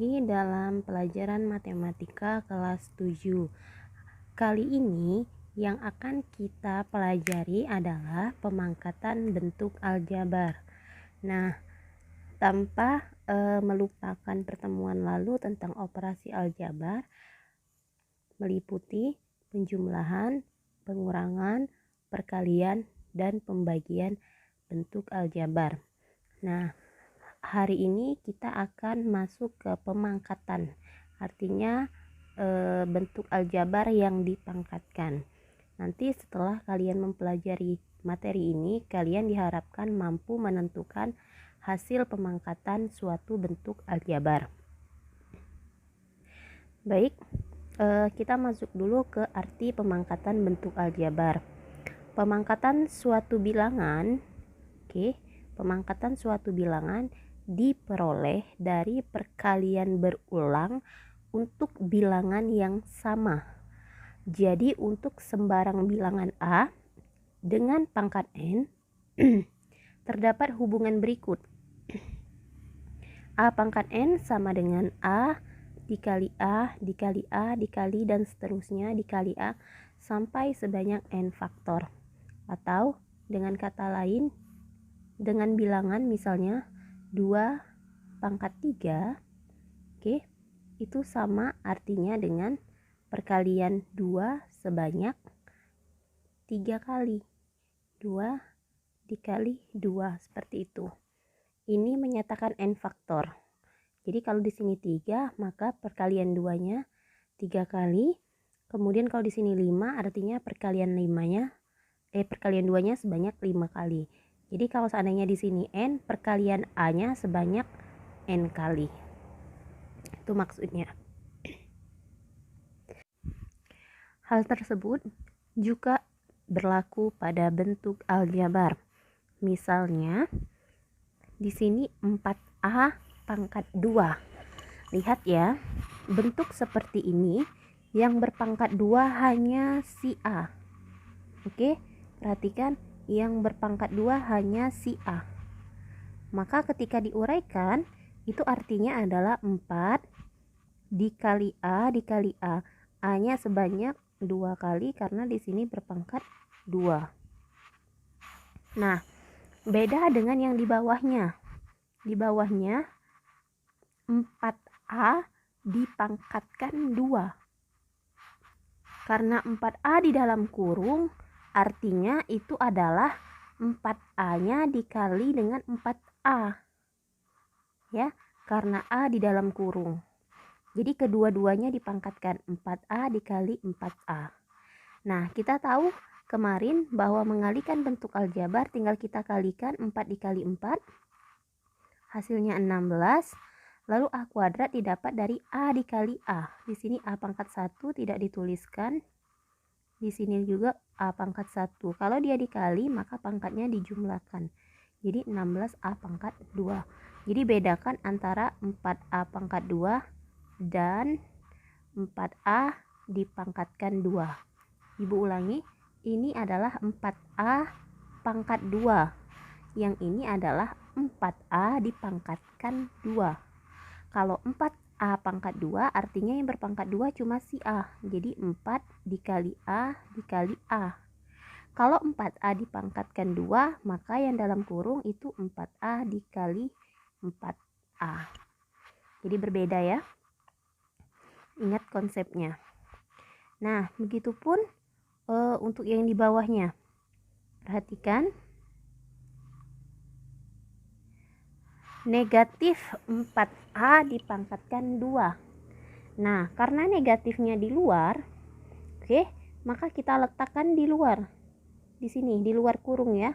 lagi dalam pelajaran matematika kelas 7. Kali ini yang akan kita pelajari adalah pemangkatan bentuk aljabar. Nah, tanpa melupakan pertemuan lalu tentang operasi aljabar, meliputi penjumlahan, pengurangan, perkalian, dan pembagian bentuk aljabar. Nah, hari ini kita akan masuk ke pemangkatan, artinya bentuk aljabar yang dipangkatkan. Nanti setelah kalian mempelajari materi ini, kalian diharapkan mampu menentukan hasil pemangkatan suatu bentuk aljabar. Baik, kita masuk dulu ke arti pemangkatan bentuk aljabar. Pemangkatan suatu bilangan, pemangkatan suatu bilangan diperoleh dari perkalian berulang untuk bilangan yang sama. Jadi untuk sembarang bilangan A dengan pangkat N terdapat hubungan berikut. A pangkat N sama dengan A dikali A dikali A dikali dan seterusnya dikali A sampai sebanyak N faktor. Atau dengan kata lain, dengan bilangan misalnya 2 pangkat 3, itu sama artinya dengan perkalian 2 sebanyak 3 kali. 2 dikali 2, seperti itu. Ini menyatakan N faktor. Jadi kalau di sini 3, maka perkalian 2-nya 3 kali. Kemudian kalau di sini 5, artinya perkalian 2-nya sebanyak 5 kali. Jadi kalau seandainya di sini N, perkalian A-nya sebanyak N kali. Itu maksudnya. Hal tersebut juga berlaku pada bentuk aljabar. Misalnya di sini 4A pangkat 2. Lihat ya, bentuk seperti ini yang berpangkat 2 hanya si A. Perhatikan, yang berpangkat 2 hanya si A. Maka ketika diuraikan, itu artinya adalah 4 dikali A dikali A. A-nya sebanyak 2 kali karena di sini berpangkat 2. Nah, beda dengan yang di bawahnya. Di bawahnya 4A dipangkatkan 2. Karena 4A di dalam kurung, artinya itu adalah 4A-nya dikali dengan 4A. Ya, karena A di dalam kurung. Jadi kedua-duanya dipangkatkan 4A dikali 4A. Nah, kita tahu kemarin bahwa mengalikan bentuk aljabar tinggal kita kalikan 4 dikali 4. Hasilnya 16. Lalu A kuadrat didapat dari A dikali A. Di sini A pangkat 1 tidak dituliskan. Di sini juga A pangkat 1. Kalau dia dikali, maka pangkatnya dijumlahkan. Jadi 16A pangkat 2. Jadi bedakan antara 4A pangkat 2 dan 4A dipangkatkan 2. Ibu ulangi, ini adalah 4A pangkat 2. Yang ini adalah 4A dipangkatkan 2. Kalau 4A pangkat 2, artinya yang berpangkat 2 cuma si A. Jadi 4 dikali A dikali A. Kalau 4A dipangkatkan 2, maka yang dalam kurung itu 4A dikali 4A. Jadi berbeda ya. Ingat konsepnya. Nah, begitupun untuk yang di bawahnya. Perhatikan. Negatif 4A dipangkatkan 2. Nah, karena negatifnya di luar, maka kita letakkan di luar. Di sini, di luar kurung ya.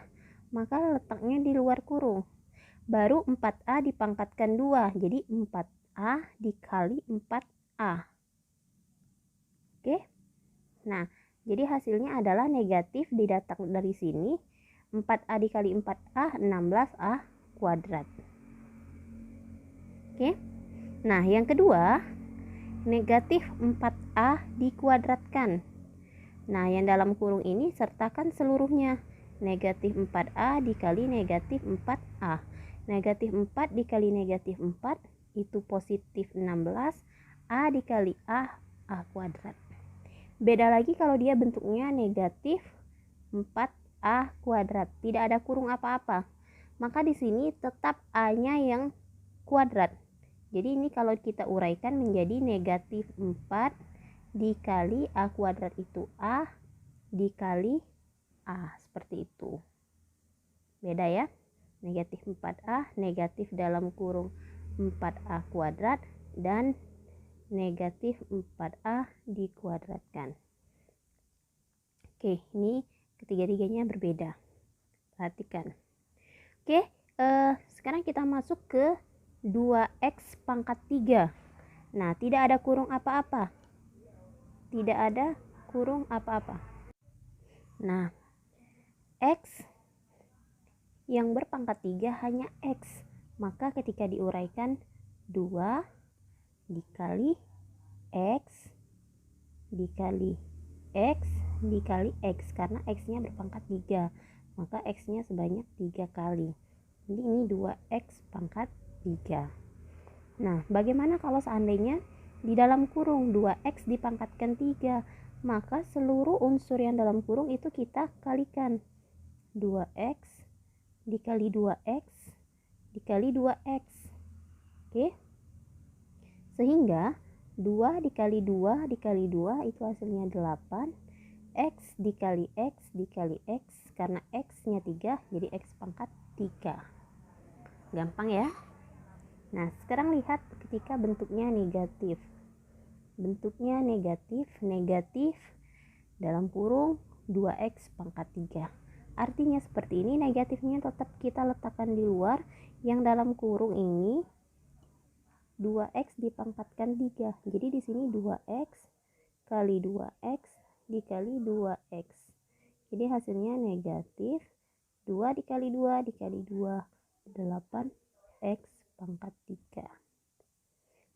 Maka letaknya di luar kurung. Baru 4A dipangkatkan 2. Jadi 4A dikali 4A. Nah, jadi hasilnya adalah negatif didatang dari sini. 4A dikali 4A, 16A kuadrat. Nah, yang kedua, negatif 4A dikuadratkan. Nah, yang dalam kurung ini sertakan seluruhnya. Negatif 4A dikali negatif 4A. Negatif 4 dikali negatif 4, itu positif 16, A dikali A kuadrat. Beda lagi kalau dia bentuknya negatif 4A kuadrat, tidak ada kurung apa-apa, maka di sini tetap A-nya yang kuadrat. Jadi ini kalau kita uraikan menjadi negatif 4 dikali A kuadrat, itu A dikali A, seperti itu. Beda ya, negatif 4A, negatif dalam kurung 4A kuadrat, dan negatif 4A dikuadratkan. Oke, ini ketiga-tiganya berbeda, perhatikan. Oke, sekarang kita masuk ke 2x pangkat 3. Nah, tidak ada kurung apa-apa. Tidak ada kurung apa-apa. Nah, x yang berpangkat 3 hanya x. Maka ketika diuraikan 2 dikali x dikali x dikali x, karena x-nya berpangkat 3, maka x-nya sebanyak 3 kali. Jadi ini 2x pangkat 3. Nah, bagaimana kalau seandainya di dalam kurung 2x dipangkatkan 3, maka seluruh unsur yang dalam kurung itu kita kalikan. 2x dikali 2x dikali 2x. Oke. Sehingga 2 dikali 2 dikali 2 itu hasilnya 8. X dikali x dikali x, karena x-nya 3, jadi x pangkat 3. Gampang ya. Nah, sekarang lihat ketika bentuknya negatif. Bentuknya negatif, negatif dalam kurung 2x pangkat 3. Artinya seperti ini, negatifnya tetap kita letakkan di luar. Yang dalam kurung ini 2x dipangkatkan 3. Jadi di sini 2x kali 2x dikali 2x. Jadi hasilnya negatif 2 dikali 2 dikali 2, 8x pangkat 3.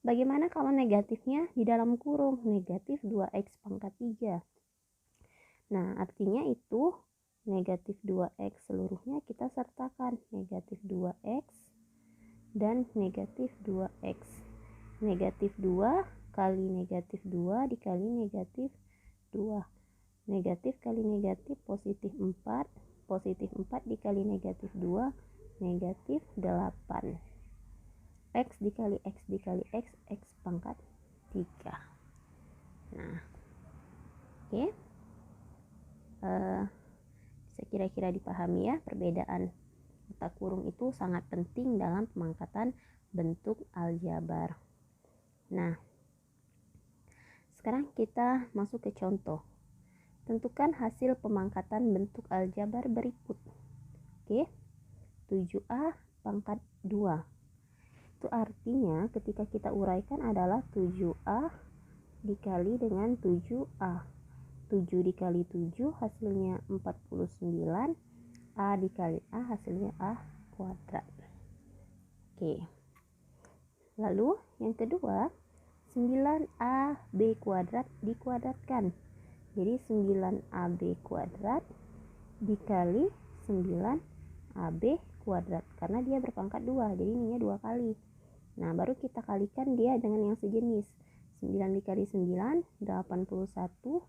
Bagaimana kalau negatifnya di dalam kurung? Negatif 2x pangkat 3. Nah, artinya itu negatif 2x seluruhnya kita sertakan. Negatif 2x dan negatif 2x. Negatif 2 kali negatif 2 dikali negatif 2. Negatif kali negatif positif 4. Positif 4 dikali negatif 2, negatif 8. X dikali x dikali x, x pangkat 3. Nah, oke. Bisa kira-kira dipahami ya, perbedaan letak kurung itu sangat penting dalam pemangkatan bentuk aljabar. Nah, sekarang kita masuk ke contoh. Tentukan hasil pemangkatan bentuk aljabar berikut. Oke, 7A pangkat 2. Itu artinya ketika kita uraikan adalah 7A dikali dengan 7A. 7 dikali 7 hasilnya 49. A dikali A hasilnya A kuadrat. Oke. Lalu yang kedua, 9AB kuadrat dikuadratkan. Jadi 9AB kuadrat dikali 9AB kuadrat, karena dia berpangkat 2, jadi ininya 2 kali. Nah, baru kita kalikan dia dengan yang sejenis. 9 dikali 9, 81.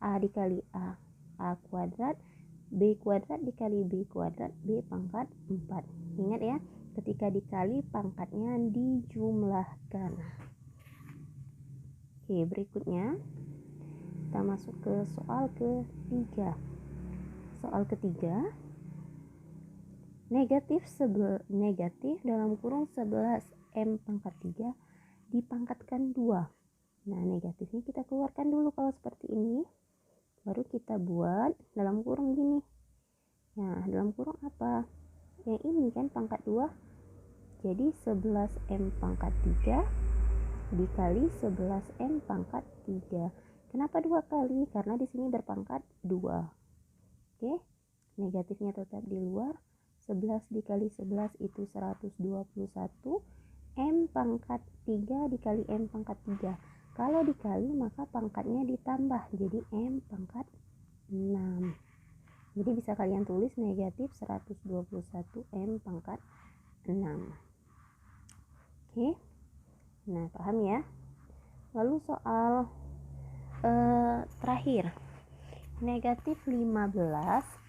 A dikali A, A kuadrat. B kuadrat dikali B kuadrat, B pangkat 4. Ingat ya, ketika dikali pangkatnya dijumlahkan. Oke, berikutnya kita masuk ke soal ketiga. Soal ketiga, negatif dalam kurung 11M pangkat 3 dipangkatkan 2. Nah, negatifnya kita keluarkan dulu kalau seperti ini. Baru kita buat dalam kurung gini. Nah, dalam kurung apa? Yang ini kan pangkat 2. Jadi 11M pangkat 3 dikali 11M pangkat 3. Kenapa 2 kali? Karena di sini berpangkat 2. Oke, negatifnya tetap di luar. 11 dikali 11 itu 121. M pangkat 3 dikali M pangkat 3. Kalau dikali maka pangkatnya ditambah, jadi M pangkat 6. Jadi bisa kalian tulis negatif 121 M pangkat 6. Oke. Nah, paham ya? Lalu soal terakhir, negatif 15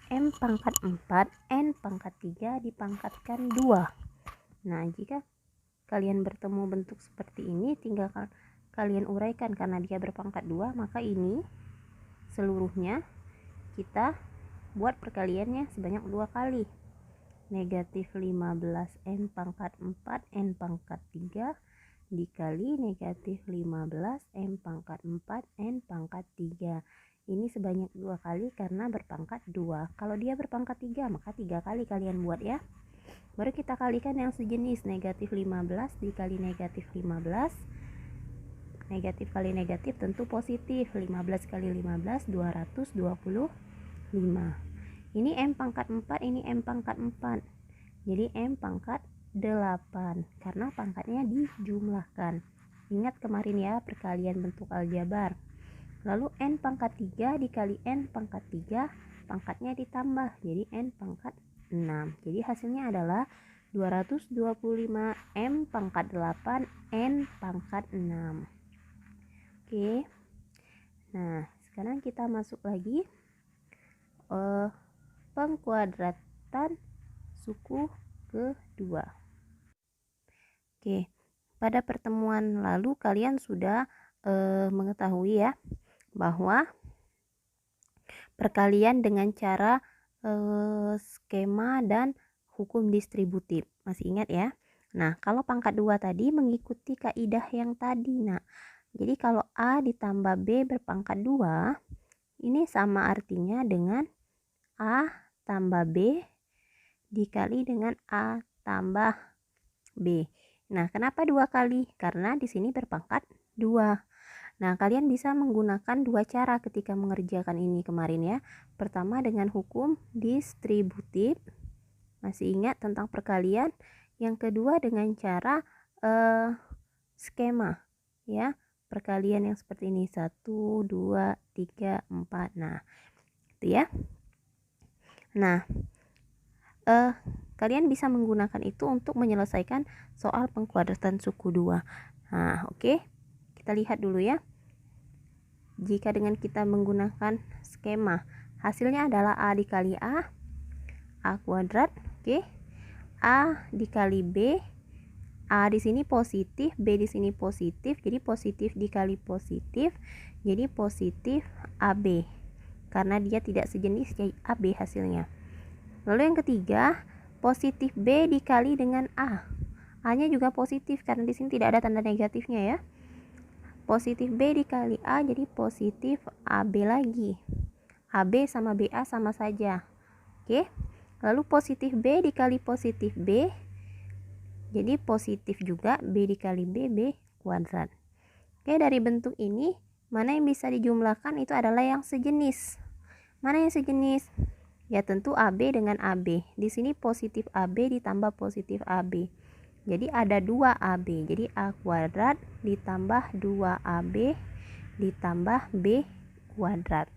M pangkat 4 N pangkat 3 dipangkatkan 2. Nah, jika kalian bertemu bentuk seperti ini, tinggal kalian uraikan. Karena dia berpangkat 2, maka ini seluruhnya kita buat perkaliannya sebanyak 2 kali. Negatif 15 N pangkat 4 N pangkat 3 dikali negatif 15 M pangkat 4 N pangkat 3. Ini sebanyak 2 kali karena berpangkat 2. Kalau dia berpangkat 3, maka 3 kali kalian buat ya. Baru kita kalikan yang sejenis, negatif 15 dikali negatif 15. Negatif kali negatif tentu positif. 15 kali 15, 225. Ini M pangkat 4, ini M pangkat 4. Jadi M pangkat 8 karena pangkatnya dijumlahkan. Ingat kemarin ya perkalian bentuk aljabar. Lalu N pangkat 3 dikali N pangkat 3, pangkatnya ditambah jadi N pangkat 6. Jadi hasilnya adalah 225 M pangkat 8 N pangkat 6. Oke. Nah, sekarang kita masuk lagi pengkuadratan suku kedua. Oke, pada pertemuan lalu kalian sudah mengetahui ya bahwa perkalian dengan cara skema dan hukum distributif. Masih ingat ya? Nah, kalau pangkat 2 tadi mengikuti kaidah yang tadi. Nah, jadi kalau A ditambah B berpangkat 2, ini sama artinya dengan A tambah B dikali dengan A tambah B. Nah, kenapa 2 kali? Karena di sini berpangkat 2. Nah, kalian bisa menggunakan 2 cara ketika mengerjakan ini kemarin ya. Pertama dengan hukum distributif. Masih ingat tentang perkalian? Yang kedua dengan cara skema ya. Perkalian yang seperti ini 1, 2, 3, 4. Nah, itu ya. Nah, kalian bisa menggunakan itu untuk menyelesaikan soal pengkuadratan suku 2. Nah, oke. Kita lihat dulu ya. Jika dengan kita menggunakan skema, hasilnya adalah A dikali A kuadrat, oke. A dikali B, A di sini positif, B di sini positif, jadi positif dikali positif, jadi positif AB. Karena dia tidak sejenis, jadi AB hasilnya. Lalu yang ketiga, positif B dikali dengan A. A-nya juga positif karena di sini tidak ada tanda negatifnya ya. Positif B dikali A jadi positif AB lagi. AB sama BA sama saja. Oke. Lalu positif B dikali positif B jadi positif juga B dikali B, B kuadrat. Oke, dari bentuk ini mana yang bisa dijumlahkan itu adalah yang sejenis. Mana yang sejenis? Ya tentu AB dengan AB. Di sini positif AB ditambah positif AB. Jadi ada 2 AB. Jadi A kuadrat ditambah 2 AB ditambah B kuadrat.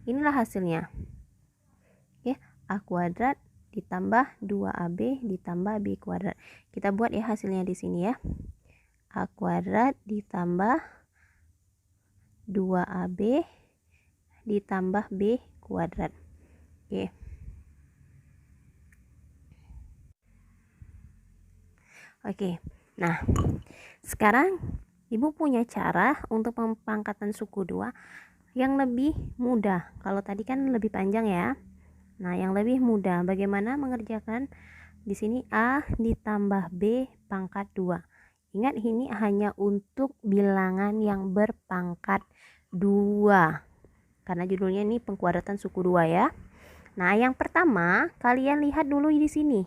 Inilah hasilnya. Oke, A kuadrat ditambah 2AB ditambah B kuadrat. Kita buat ya hasilnya di sini ya. A kuadrat ditambah 2AB ditambah B kuadrat. Oke. Oke. Nah, sekarang Ibu punya cara untuk pengangkatan suku 2 yang lebih mudah. Kalau tadi kan lebih panjang ya. Nah, yang lebih mudah bagaimana mengerjakan di sini A ditambah B pangkat 2. Ingat ini hanya untuk bilangan yang berpangkat 2. Karena judulnya ini pengkuadratan suku 2 ya. Nah, yang pertama kalian lihat dulu di sini.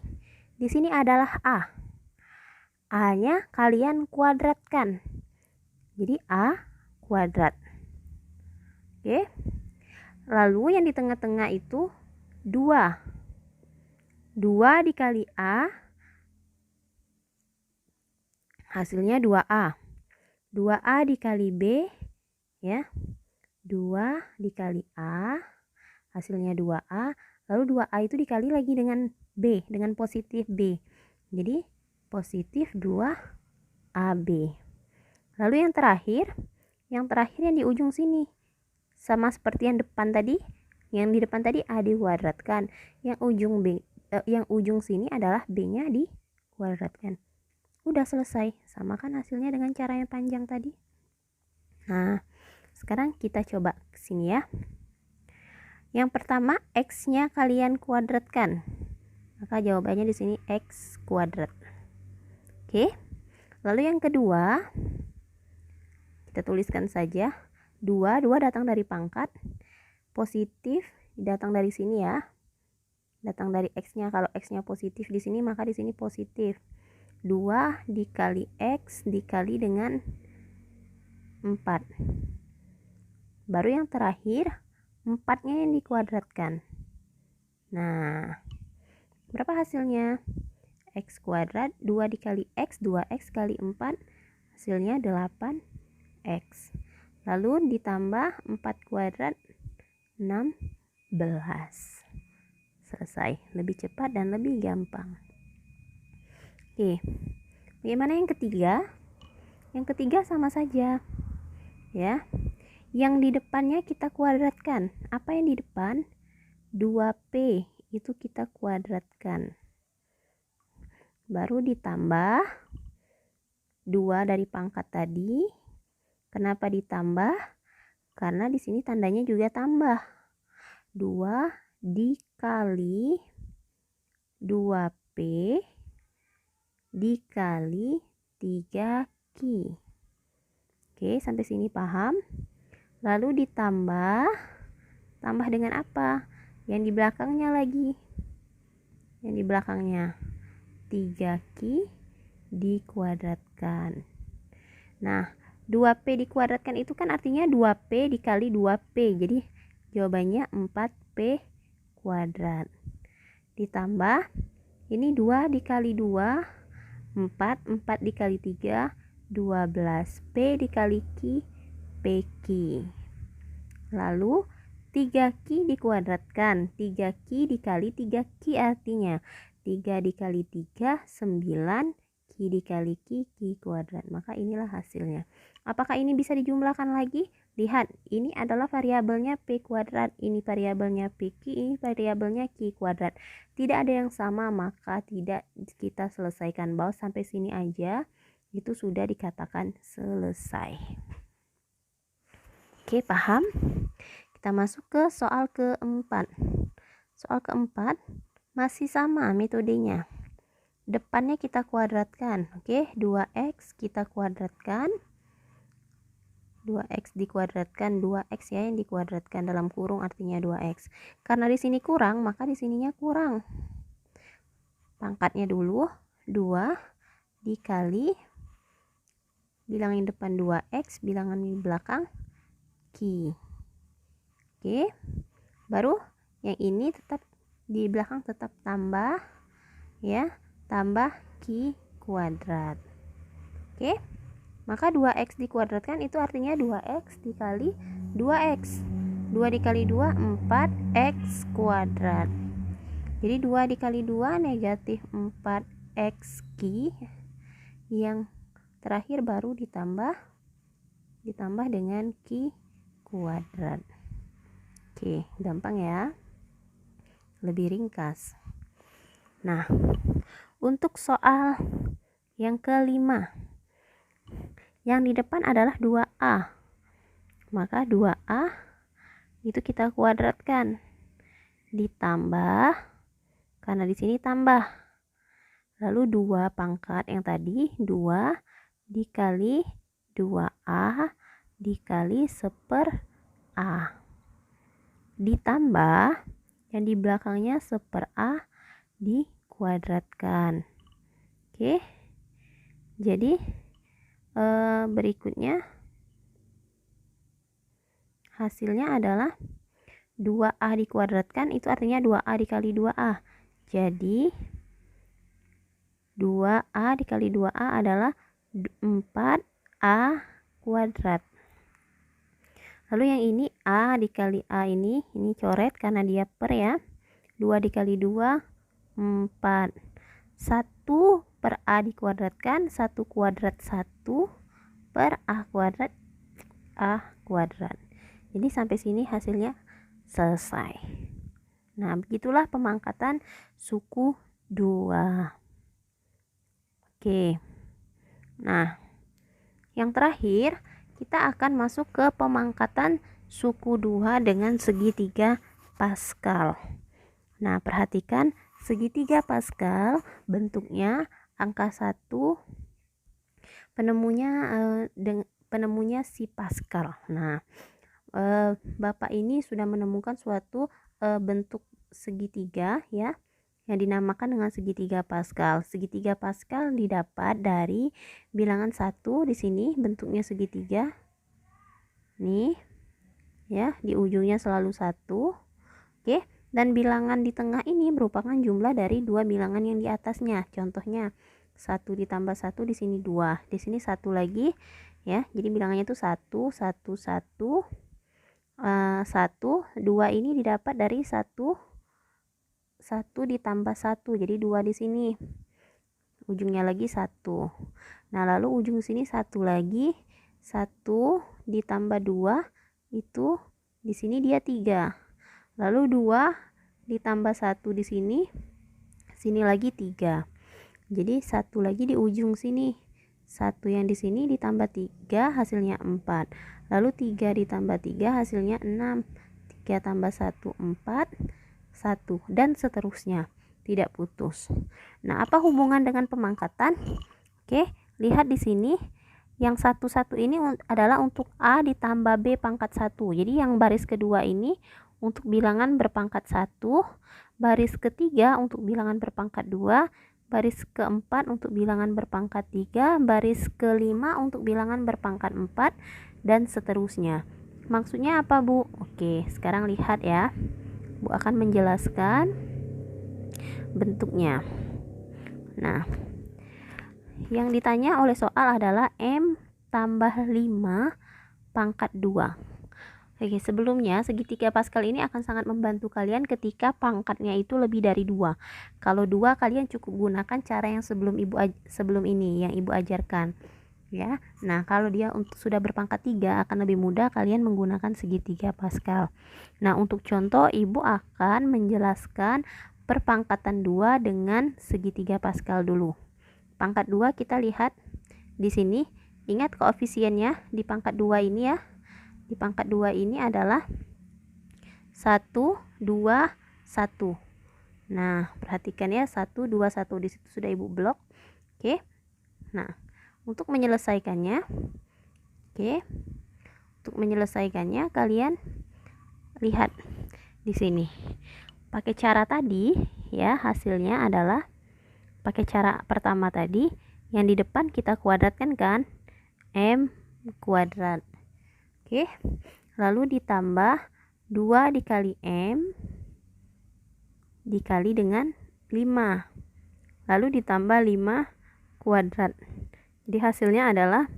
Di sini adalah A. A-nya kalian kuadratkan. Jadi A kuadrat. Oke. Lalu yang di tengah-tengah itu 2. 2 dikali A hasilnya 2A. 2A dikali B ya. 2 dikali A hasilnya 2A. Lalu 2A itu dikali lagi dengan B, dengan positif B. Jadi positif 2AB. Lalu yang terakhir yang di ujung sini. Sama seperti yang depan tadi. Yang di depan tadi A dikuadratkan. Yang ujung sini adalah B-nya dikuadratkan. Udah selesai. Sama kan hasilnya dengan cara yang panjang tadi. Nah, sekarang kita coba ke sini ya. Yang pertama, X-nya kalian kuadratkan. Maka jawabannya di sini X kuadrat. Oke. Lalu yang kedua, kita tuliskan saja 2 datang dari pangkat. Positif datang dari sini ya. Datang dari X-nya. Kalau X-nya positif di sini, maka di sini positif. 2 dikali X dikali dengan 4. Baru yang terakhir 4-nya yang dikuadratkan. Nah, berapa hasilnya? X kuadrat 2 dikali X, 2X kali 4, hasilnya 8X. Lalu ditambah 4 kuadrat 16. Selesai. Lebih cepat dan lebih gampang. Oke. Bagaimana yang ketiga? Yang ketiga sama saja. Ya. Yang di depannya kita kuadratkan. Apa yang di depan? 2P itu kita kuadratkan. Baru ditambah 2 dari pangkat tadi. Kenapa ditambah? Karena di sini tandanya juga tambah. 2 dikali 2P dikali 3Q. Oke, sampai sini paham? Lalu ditambah dengan apa? Yang di belakangnya lagi. Yang di belakangnya 3Q dikuadratkan. Nah, 2P dikuadratkan itu kan artinya 2P dikali 2P. Jadi jawabannya 4P kuadrat. Ditambah ini 2 dikali 2 4 dikali 3 12. P dikali Q PQ. Lalu 3Q dikuadratkan. 3Q dikali 3Q artinya 3 dikali 3 9, Q dikali Q kuadrat. Maka inilah hasilnya. Apakah ini bisa dijumlahkan lagi? Lihat, ini adalah variabelnya P kuadrat, ini variabelnya PQ, ini variabelnya Q kuadrat. Tidak ada yang sama, maka tidak kita selesaikan. Bahwa sampai sini aja itu sudah dikatakan selesai. Oke, paham? Kita masuk ke soal keempat. Soal keempat masih sama metodenya. Depannya kita kuadratkan. Oke, 2X kita kuadratkan. 2X dikuadratkan, 2X ya yang dikuadratkan dalam kurung artinya 2X. Karena di sini kurang, maka di sininya kurang. Pangkatnya dulu 2 dikali bilangan depan 2X, bilangan di belakang Q. Oke. Baru yang ini tetap di belakang tetap tambah ya, tambah Q kuadrat. Oke. Maka 2X dikuadratkan itu artinya 2X dikali 2X. 2 dikali 2 4X kuadrat. Jadi 2 dikali 2 negatif 4XQ. Yang terakhir baru ditambah dengan Q kuadrat. Oke, gampang ya. Lebih ringkas. Nah, untuk soal yang kelima, yang di depan adalah 2A. Maka 2A itu kita kuadratkan. Ditambah, karena di sini tambah. Lalu 2 pangkat yang tadi, 2 dikali 2A dikali 1/A. Ditambah, yang di belakangnya 1/A dikuadratkan. Oke. Jadi berikutnya hasilnya adalah 2A dikuadratkan itu artinya 2A dikali 2A. Jadi 2A dikali 2A adalah 4A kuadrat. Lalu yang ini A dikali A ini coret karena dia per ya. 2 dikali 2 4. 1/A dikuadratkan, 1 kuadrat 1 per A kuadrat Jadi sampai sini hasilnya selesai. Nah, begitulah pemangkatan suku 2. Oke. Nah, yang terakhir kita akan masuk ke pemangkatan suku 2 dengan segitiga Pascal. Nah, perhatikan segitiga Pascal bentuknya angka 1, penemunya si Pascal. Nah, Bapak ini sudah menemukan suatu bentuk segitiga ya, yang dinamakan dengan segitiga Pascal. Segitiga Pascal didapat dari bilangan 1 di sini bentuknya segitiga. Nih, ya, di ujungnya selalu 1. Oke, dan bilangan di tengah ini merupakan jumlah dari dua bilangan yang di atasnya. Contohnya 1 ditambah 1 di sini 2. Di sini 1 lagi ya. Jadi bilangannya itu 1 1 1 1, 2 ini didapat dari 1 ditambah 1. Jadi 2 di sini. Ujungnya lagi 1. Nah, lalu ujung sini 1 lagi. 1 ditambah 2 itu di sini dia 3. Lalu 2 ditambah 1 di sini. Sini lagi 3. Jadi 1 lagi di ujung sini. 1 yang di sini ditambah 3 hasilnya 4. Lalu 3 ditambah 3 hasilnya 6. 3 tambah 1 4, 1 dan seterusnya. Tidak putus. Nah, apa hubungan dengan pemangkatan? Oke, lihat di sini. Yang 1 ini adalah untuk A ditambah B pangkat 1. Jadi yang baris kedua ini untuk bilangan berpangkat 1, baris ketiga untuk bilangan berpangkat 2, baris keempat untuk bilangan berpangkat 3, baris kelima untuk bilangan berpangkat 4, dan seterusnya. Maksudnya apa, Bu? Oke, sekarang lihat ya. Bu akan menjelaskan bentuknya. Nah, yang ditanya oleh soal adalah M tambah 5 pangkat 2. Oke, sebelumnya segitiga Pascal ini akan sangat membantu kalian ketika pangkatnya itu lebih dari 2. Kalau 2 kalian cukup gunakan cara yang sebelum ini yang Ibu ajarkan. Ya. Nah, kalau dia sudah berpangkat 3 akan lebih mudah kalian menggunakan segitiga Pascal. Nah, untuk contoh Ibu akan menjelaskan perpangkatan 2 dengan segitiga Pascal dulu. Pangkat 2 kita lihat di sini. Ingat koefisiennya di pangkat 2 ini ya. Di pangkat 2 ini adalah 1 2 1. Nah, perhatikan ya, 1 2 1 di situ sudah Ibu blok. Oke. Nah, untuk menyelesaikannya kalian lihat di sini. Pakai cara tadi ya, hasilnya adalah pakai cara pertama tadi, yang di depan kita kuadratkan kan, M kuadrat. Oke. Lalu ditambah 2 dikali M dikali dengan 5. Lalu ditambah 5 kuadrat. Jadi hasilnya adalah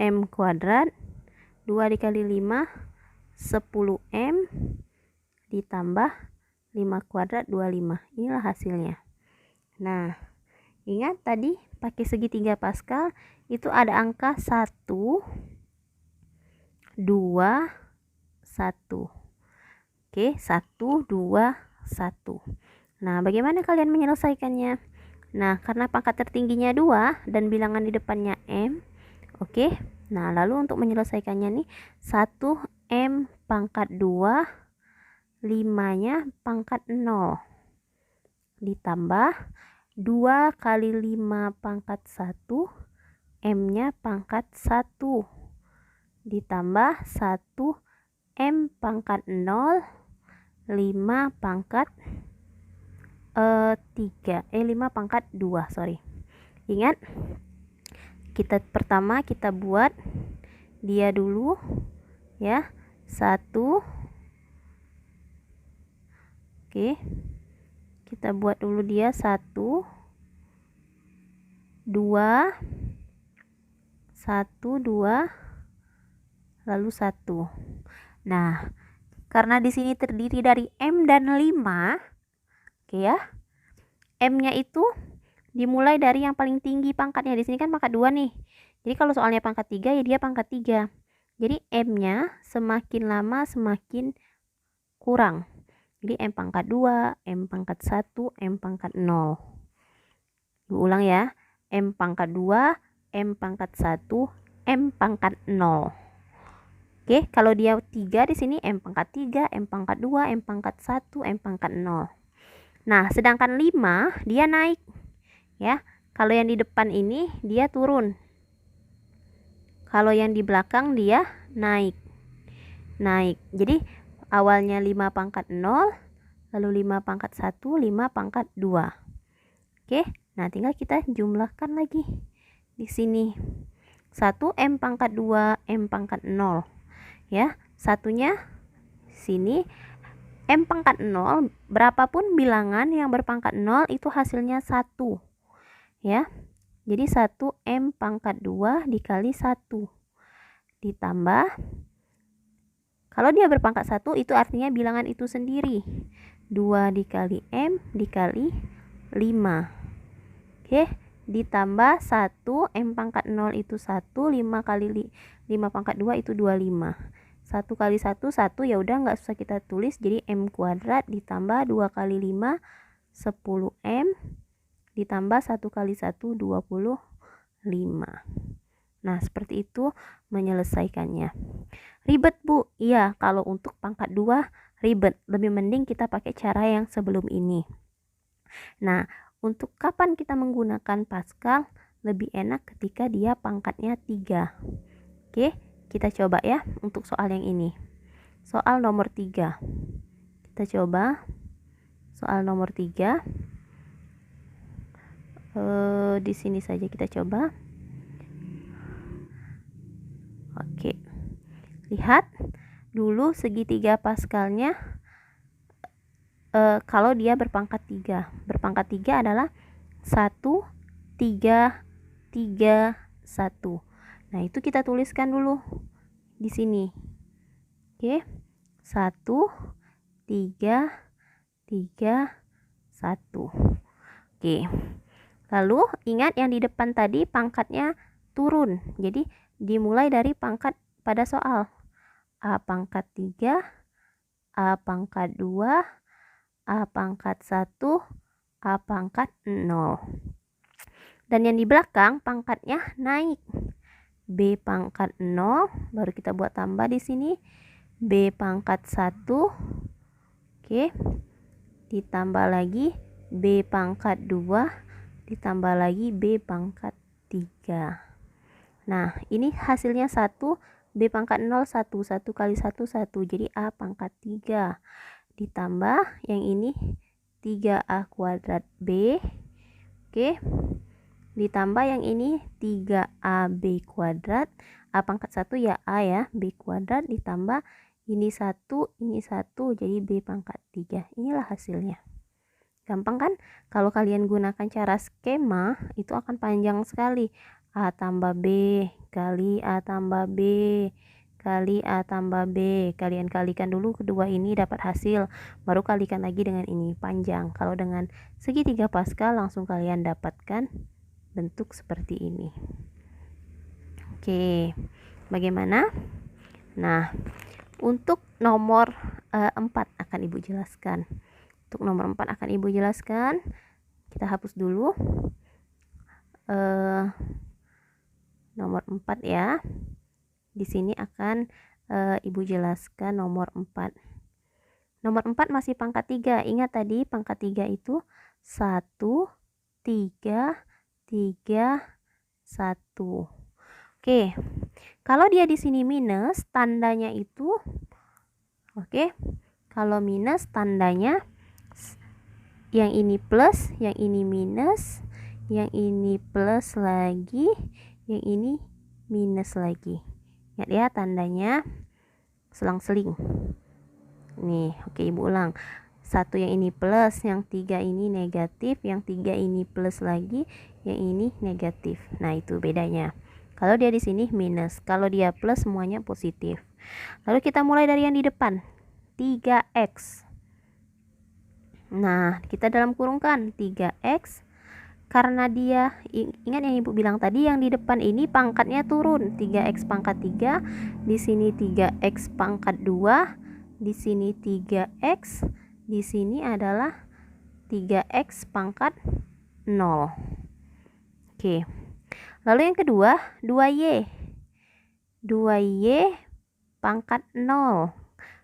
M kuadrat 2 dikali 5 10M ditambah 5 kuadrat 25. Inilah hasilnya. Nah, ingat tadi pakai segitiga Pascal itu ada angka 1 2 1. Oke, 1 2 1. Nah, bagaimana kalian menyelesaikannya? Nah, karena pangkat tertingginya 2 dan bilangan di depannya M. Oke. Nah, lalu untuk menyelesaikannya nih, 1M pangkat 2, 5-nya pangkat 0 ditambah 2 kali 5 pangkat 1, M-nya pangkat 1 ditambah 1M pangkat 0, 5 pangkat 5 pangkat 2, sorry. Ingat, pertama kita buat dia dulu ya, 1. Oke, kita buat dulu dia 1 2 1 2 lalu 1. Nah, karena di sini terdiri dari M dan 5, oke ya, M-nya itu dimulai dari yang paling tinggi pangkatnya. Di sini kan pangkat 2 nih. Jadi kalau soalnya pangkat 3 ya dia pangkat 3. Jadi M-nya semakin lama semakin kurang. Jadi M pangkat 2, M pangkat 1, M pangkat 0. Ulang ya. M pangkat 2, M pangkat 1, M pangkat 0. Oke, kalau dia 3 di sini M pangkat 3, M pangkat 2, M pangkat 1, M pangkat 0. Nah, sedangkan 5 dia naik. Ya. Kalau yang di depan ini dia turun. Kalau yang di belakang dia naik. Jadi awalnya 5 pangkat 0, lalu 5 pangkat 1, 5 pangkat 2. Oke, nah tinggal kita jumlahkan lagi di sini. 1 M pangkat 2, M pangkat 0. Ya, satunya sini M pangkat 0, berapapun bilangan yang berpangkat 0 itu hasilnya 1. Ya. Jadi 1 M pangkat 2 dikali 1 ditambah, kalau dia berpangkat 1 itu artinya bilangan itu sendiri, 2 dikali M dikali 5. Oke, ditambah 1 M pangkat 0 itu 1, 5 kali 5 pangkat 2 itu 25. 1 kali 1 1, ya udah nggak usah kita tulis, jadi M kuadrat ditambah 2 kali 5 10 M ditambah 1 kali 1 25. Nah, seperti itu menyelesaikannya. Ribet, Bu? Iya, kalau untuk pangkat 2 ribet. Lebih mending kita pakai cara yang sebelum ini. Nah, untuk kapan kita menggunakan Pascal? Lebih enak ketika dia pangkatnya 3. Oke, kita coba ya untuk soal yang ini. Soal nomor 3. Kita coba soal nomor 3. Di sini saja kita coba. Oke. Lihat dulu segitiga Pascalnya. Kalau dia berpangkat 3. Berpangkat 3 adalah 1, 3, 3, 1. Nah, itu kita tuliskan dulu di sini. Oke. 1, 3, 3, 1. Oke. Lalu ingat yang di depan tadi pangkatnya turun. Jadi dimulai dari pangkat pada soal. A pangkat 3, A pangkat 2, A pangkat 1, A pangkat 0. Dan yang di belakang pangkatnya naik. B pangkat 0, baru kita buat tambah di sini. B pangkat 1. Oke. Ditambah lagi B pangkat 2. Ditambah lagi B pangkat 3. Nah, ini hasilnya 1, B pangkat 0 1, 1 kali 1 1, jadi A pangkat 3. Ditambah yang ini 3A kuadrat B. Oke. Ditambah yang ini 3AB kuadrat. A pangkat 1 ya A ya, B kuadrat ditambah ini 1, jadi B pangkat 3. Inilah hasilnya. Gampang kan? Kalau kalian gunakan cara skema itu akan panjang sekali. A tambah B kali A tambah B kali A tambah B. Kalian kalikan dulu kedua ini dapat hasil, baru kalikan lagi dengan ini, panjang. Kalau dengan segitiga Pascal langsung kalian dapatkan bentuk seperti ini. Oke, bagaimana? Nah, untuk nomor 4 akan Ibu jelaskan. Untuk nomor 4 akan Ibu jelaskan. Kita hapus dulu. Nomor 4 ya. Di sini akan Ibu jelaskan nomor 4. Nomor 4 masih pangkat 3. Ingat tadi pangkat 3 itu 1, 3, 3, 1. Oke. Kalau dia di sini minus, tandanya itu kalau minus tandanya yang ini plus, yang ini minus, yang ini plus lagi, yang ini minus lagi. Ingat ya tandanya selang-seling. Nih, oke Ibu ulang. 1 yang ini plus, yang 3 ini negatif, yang 3 ini plus lagi, yang ini negatif. Nah, itu bedanya. Kalau dia di sini minus, kalau dia plus semuanya positif. Lalu kita mulai dari yang di depan. 3x. Nah, kita dalam kurung kan 3x karena dia, ingat yang ibu bilang tadi, yang di depan ini pangkatnya turun, 3x pangkat 3, di sini 3x pangkat 2, di sini 3x, di sini adalah 3x pangkat 0. Oke, lalu yang kedua 2y, 2y pangkat 0,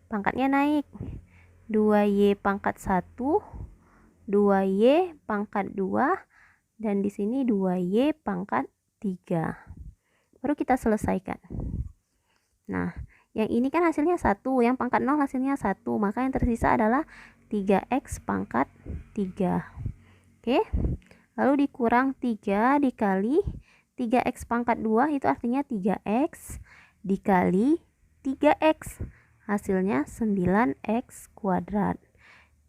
pangkatnya naik, 2y pangkat 1, 2y pangkat 2, dan di sini 2y pangkat 3. Baru kita selesaikan. Nah, yang ini kan hasilnya 1, yang pangkat 0 hasilnya 1, maka yang tersisa adalah 3x pangkat 3. Oke, lalu dikurang 3 dikali 3x pangkat 2, itu artinya 3x dikali 3x, hasilnya 9x kuadrat,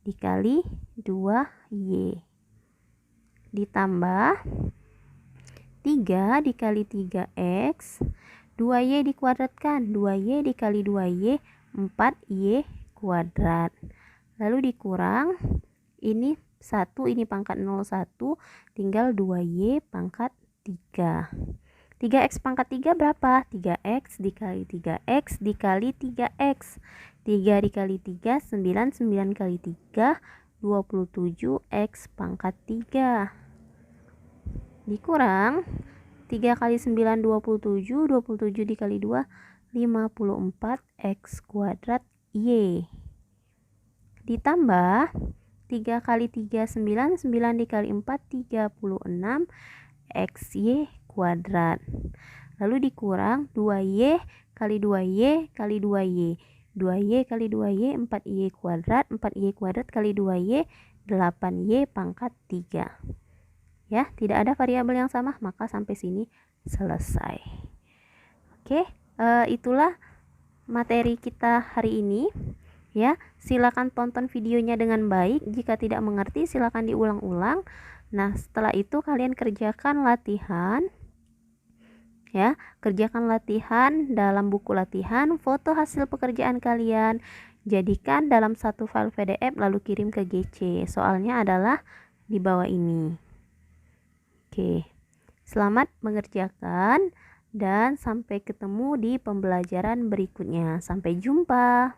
dikali 2y, ditambah 3 dikali 3x, 2y dikuadratkan, 2y dikali 2y, 4y kuadrat. Lalu dikurang, ini 1, ini pangkat 0, 1, tinggal 2y pangkat 3. 3x pangkat 3 berapa? 3x dikali 3x dikali 3x. 3 dikali 3, 9, 9 kali 3, 27x pangkat 3. Dikurang 3 kali 9 27, 27 dikali 2 54x kuadrat y, ditambah 3 kali 3 9, 9 dikali 4 36 xy kuadrat. Lalu dikurang 2y kali 2y kali 2y, 2y kali 2y 4y kuadrat, 4y kuadrat kali 2y 8y pangkat 3. Ya, tidak ada variabel yang sama, maka sampai sini selesai. Oke, itulah materi kita hari ini. Ya, silakan tonton videonya dengan baik. Jika tidak mengerti, silakan diulang-ulang. Nah, setelah itu kalian kerjakan latihan. Ya, kerjakan latihan dalam buku latihan, foto hasil pekerjaan kalian, jadikan dalam satu file PDF lalu kirim ke GC. Soalnya adalah di bawah ini. Oke, selamat mengerjakan dan sampai ketemu di pembelajaran berikutnya. Sampai jumpa.